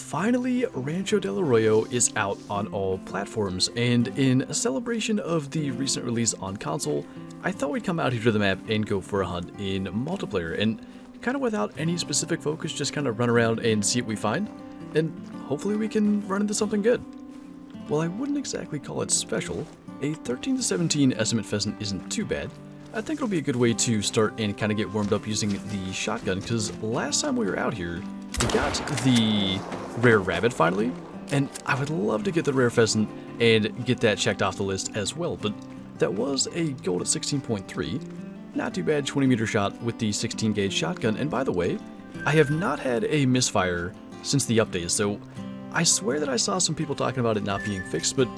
Finally, Rancho Del Arroyo is out on all platforms, and in a celebration of the recent release on console, I thought we'd come out here to the map and go for a hunt in multiplayer, and kind of without any specific focus, just kind of run around and see what we find, and hopefully we can run into something good. While I wouldn't exactly call it special, a 13 to 17 estimate pheasant isn't too bad. I think it'll be a good way to start and kind of get warmed up using the shotgun, because last time we were out here, we got the rare rabbit finally, and I would love to get the rare pheasant and get that checked off the list as well, but that was a gold at 16.3. Not too bad 20-meter shot with the 16 gauge shotgun, and by the way, I have not had a misfire since the update, so I swear that I saw some people talking about it not being fixed, but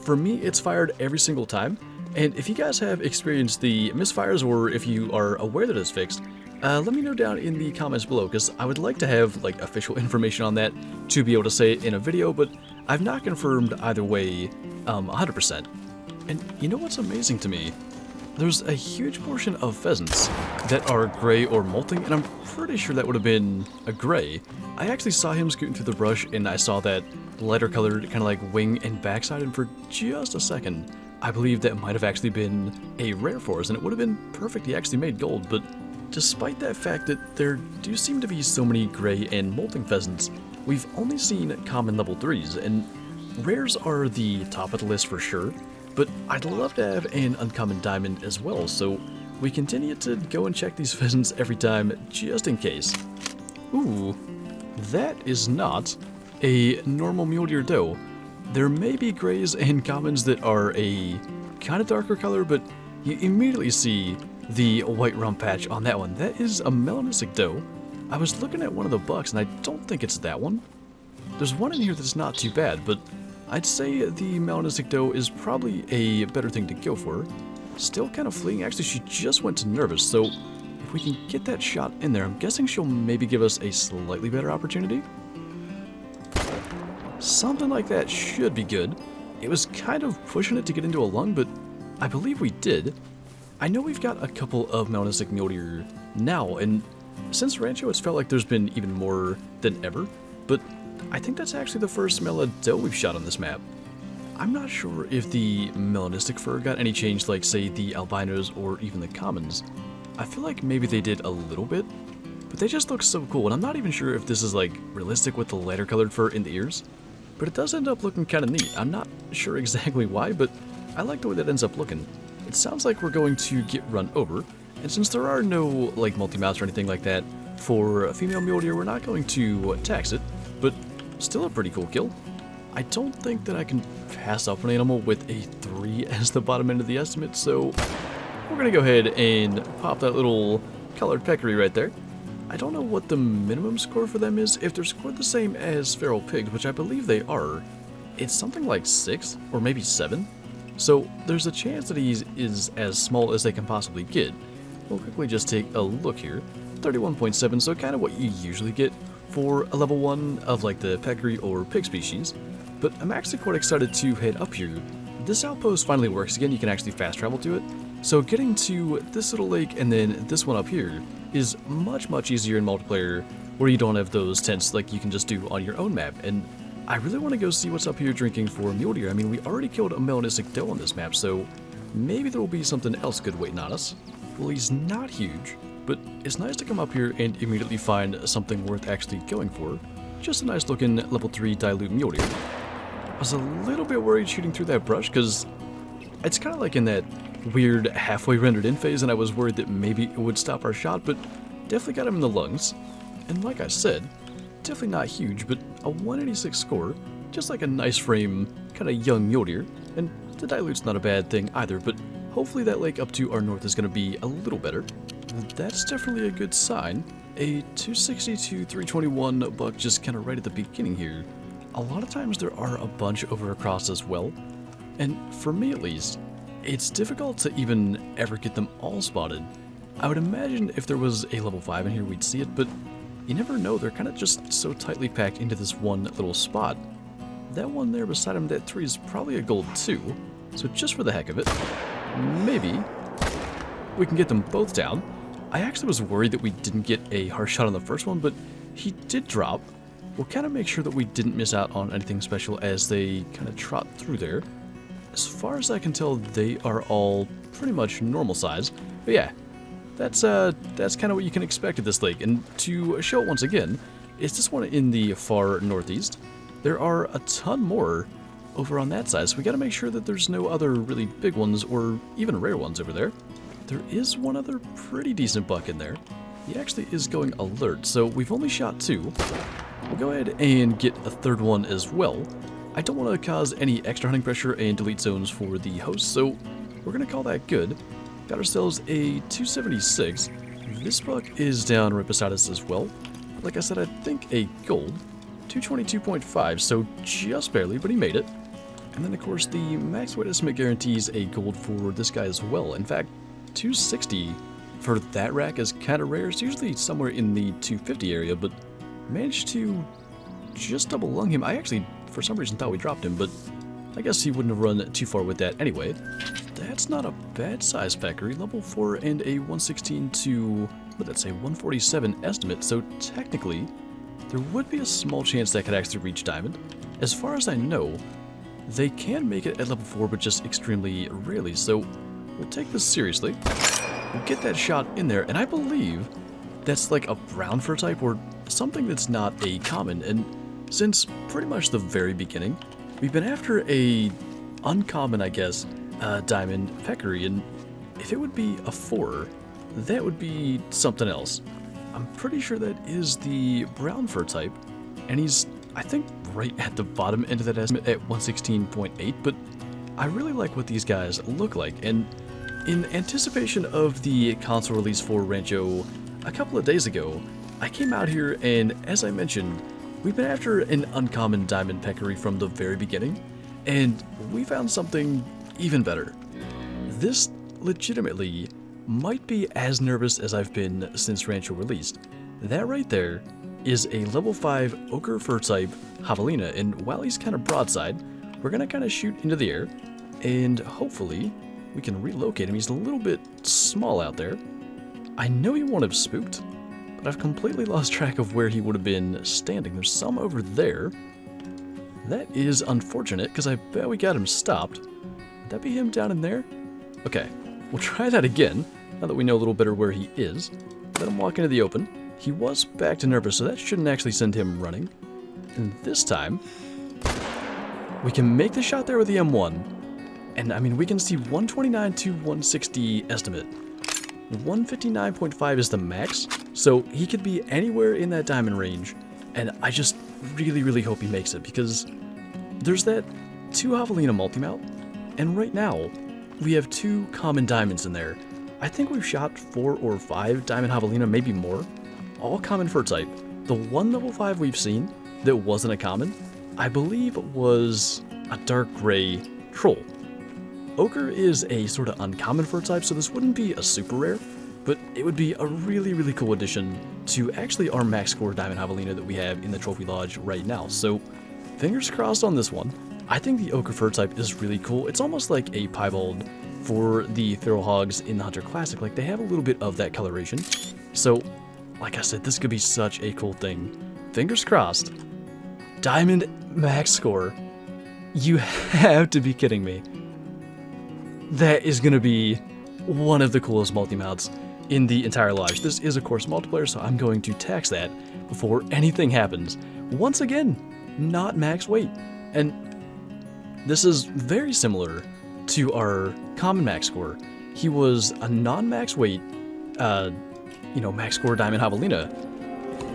for me it's fired every single time. And if you guys have experienced the misfires, or if you are aware that it's fixed, let me know down in the comments below, because I would like to have like official information on that to be able to say it in a video, but I've not confirmed either way 100%. And you know what's amazing to me? There's a huge portion of pheasants that are gray or molting, and I'm pretty sure that would have been a gray. I actually saw him scooting through the brush, and I saw that lighter colored kind of like wing and backside, and for just a second, I believe that might have actually been a rare for us, and it would have been perfect. He actually made gold, but despite that fact that there do seem to be so many gray and molting pheasants, we've only seen common level 3s, and rares are the top of the list for sure, but I'd love to have an uncommon diamond as well, so we continue to go and check these pheasants every time, just in case. Ooh, that is not a normal mule deer doe. There may be grays and commons that are a kind of darker color, but you immediately see the white rump patch on that one. That is a melanistic doe. I was looking at one of the bucks, and I don't think it's that one. There's one in here that's not too bad, but I'd say the melanistic doe is probably a better thing to go for. Still kind of fleeing. Actually, she just went to nervous, so if we can get that shot in there, I'm guessing she'll maybe give us a slightly better opportunity. Something like that should be good. It was kind of pushing it to get into a lung, but I believe we did. I know we've got a couple of melanistic mule deer now, and since Rancho it's felt like there's been even more than ever, but I think that's actually the first mela doe we've shot on this map. I'm not sure if the melanistic fur got any change like, say, the albinos or even the commons. I feel like maybe they did a little bit, but they just look so cool, and I'm not even sure if this is like realistic with the lighter colored fur in the ears, but it does end up looking kind of neat. I'm not sure exactly why, but I like the way that ends up looking. It sounds like we're going to get run over, and since there are no like multi-mounts or anything like that for a female mule deer, we're not going to tax it, but still a pretty cool kill. I don't think that I can pass up an animal with a 3 as the bottom end of the estimate, so we're going to go ahead and pop that little colored peccary right there. I don't know what the minimum score for them is. If they're scored the same as feral pigs, which I believe they are, it's something like 6 or maybe 7. So there's a chance that he is as small as they can possibly get. We'll quickly just take a look here. 31.7, so kind of what you usually get for a level 1 of like the peccary or pig species. But I'm actually quite excited to head up here. This outpost finally works again. You can actually fast travel to it. So getting to this little lake and then this one up here is much easier in multiplayer, where you don't have those tents like you can just do on your own map. And I really want to go see what's up here drinking for mule deer. I mean, we already killed a melanistic doe on this map, so maybe there will be something else good waiting on us. Well, he's not huge, but it's nice to come up here and immediately find something worth actually going for. Just a nice looking level 3 dilute mule deer. I was a little bit worried shooting through that brush, because it's kind of like in that weird halfway rendered in phase, and I was worried that maybe it would stop our shot, but definitely got him in the lungs. And like I said, definitely not huge, but a 186 score, just like a nice frame, kind of young mule deer, and the dilute's not a bad thing either, but hopefully that lake up to our north is going to be a little better. That's definitely a good sign. A 260 to 321 buck just kind of right at the beginning here. A lot of times there are a bunch over across as well, and for me at least, it's difficult to even ever get them all spotted. I would imagine if there was a level 5 in here we'd see it, but you never know. They're kind of just so tightly packed into this one little spot. That one there beside him, that 3 is probably a gold 2, so just for the heck of it, maybe we can get them both down. I actually was worried that we didn't get a harsh shot on the first one, but he did drop. we'll kind of make sure that we didn't miss out on anything special as they kind of trot through there. As far as I can tell, they are all pretty much normal size. But yeah, that's kind of what you can expect at this lake. And to show it once again, it's this one in the far northeast. There are a ton more over on that side, so we got to make sure that there's no other really big ones or even rare ones over there. There is one other pretty decent buck in there. He actually is going alert, so we've only shot 2. We'll go ahead and get a third one as well. I don't want to cause any extra hunting pressure and delete zones for the host, so we're going to call that good. Got ourselves a 276. This buck is down right beside us as well. Like I said, I think a gold. 222.5, so just barely, but he made it. And then, of course, the max weight estimate guarantees a gold for this guy as well. In fact, 260 for that rack is kind of rare. It's usually somewhere in the 250 area, but managed to just double lung him. I actually, for some reason, thought we dropped him, but I guess he wouldn't have run too far with that anyway. That's not a bad size peccary. Level 4 and a 116 to, what'd that say, 147 estimate, so technically there would be a small chance that could actually reach diamond. As far as I know, they can make it at level 4, but just extremely rarely, so we'll take this seriously. We'll get that shot in there, and I believe that's like a brown fur type or something that's not a common, and since pretty much the very beginning, we've been after a uncommon, I guess, diamond peccary, and if it would be a 4, that would be something else. I'm pretty sure that is the brown fur type, and he's, I think, right at the bottom end of that estimate at 116.8, but I really like what these guys look like, and in anticipation of the console release for Rancho a couple of days ago, I came out here and, as I mentioned, we've been after an uncommon diamond peccary from the very beginning, and we found something even better. This legitimately might be as nervous as I've been since Rancho released. That right there is a level 5 ochre fur type Javelina, and while he's kind of broadside, we're going to kind of shoot into the air, and hopefully we can relocate him. He's a little bit small out there. I know he won't have spooked, but I've completely lost track of where he would have been standing. There's some over there. That is unfortunate, because I bet we got him stopped. Would that be him down in there? Okay, we'll try that again, now that we know a little better where he is. Let him walk into the open. He was back to nervous, so that shouldn't actually send him running. And this time, we can make the shot there with the M1. And I mean, we can see 129 to 160 estimate. 159.5 is the max, so he could be anywhere in that diamond range. And I just really, really hope he makes it, because there's that 2 Javelina multi-mount, and right now, we have 2 common diamonds in there. I think we've shot 4 or 5 diamond Javelina, maybe more. All common fur type. The one level 5 we've seen that wasn't a common, I believe was a dark gray troll. Ochre is a sort of uncommon fur type, so this wouldn't be a super rare, but it would be a really, really cool addition to actually our max score diamond Javelina that we have in the trophy lodge right now. So fingers crossed on this one. I think the ochre fur type is really cool. It's almost like a piebald for the feral hogs in the Hunter Classic. Like, they have a little bit of that coloration. So, like I said, this could be such a cool thing. Fingers crossed. Diamond max score. You have to be kidding me. That is going to be one of the coolest multi-mounts in the entire lodge. This is, of course, multiplayer, so I'm going to tax that before anything happens. Once again, not max weight. And this is very similar to our common max score. He was a non-max weight, max score diamond Javelina.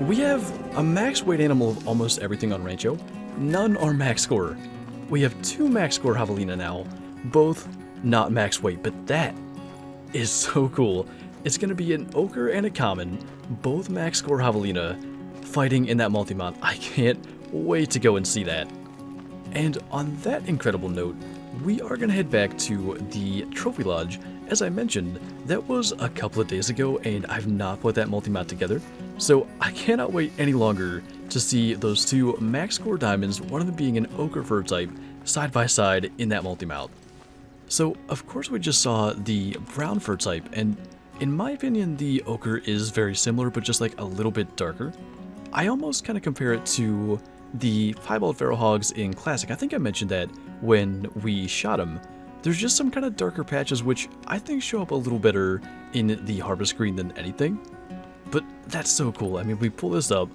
We have a max weight animal of almost everything on Rancho. None are max score. We have 2 max score Javelina now, both not max weight, but that is so cool. It's going to be an ochre and a common, both max score Javelina, fighting in that multi-mount. I can't wait to go and see that. And on that incredible note, we are going to head back to the trophy lodge. As I mentioned, that was a couple of days ago, and I've not put that multi-mount together, so I cannot wait any longer to see those 2 max score diamonds, one of them being an ochre fur type, side by side in that multi-mount. So, of course, we just saw the brown fur type, and in my opinion, the ochre is very similar, but just like a little bit darker. I almost kind of compare it to the piebald feral hogs in Classic. I think I mentioned that when we shot them. There's just some kind of darker patches which I think show up a little better in the harvest screen than anything. But that's so cool. I mean, we pull this up,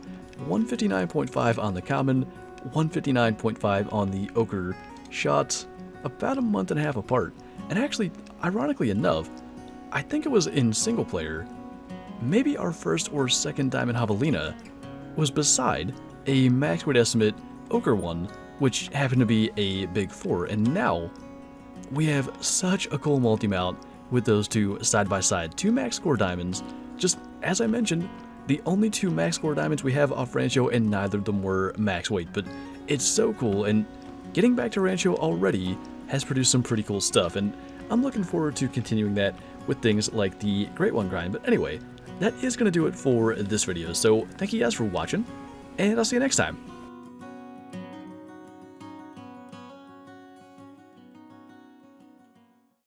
159.5 on the common, 159.5 on the ochre, shot about a month and a half apart. And actually, ironically enough, I think it was in single player, maybe our first or second diamond Javelina was beside a max weight estimate ochre one, which happened to be a big 4, and now we have such a cool multi-mount with those two side by side. 2 max score diamonds. Just as I mentioned, the only 2 max score diamonds we have off Rancho, and neither of them were max weight. But it's so cool, and getting back to Rancho already has produced some pretty cool stuff, and I'm looking forward to continuing that with things like the Great One grind. But anyway, that is going to do it for this video. So thank you guys for watching, and I'll see you next time.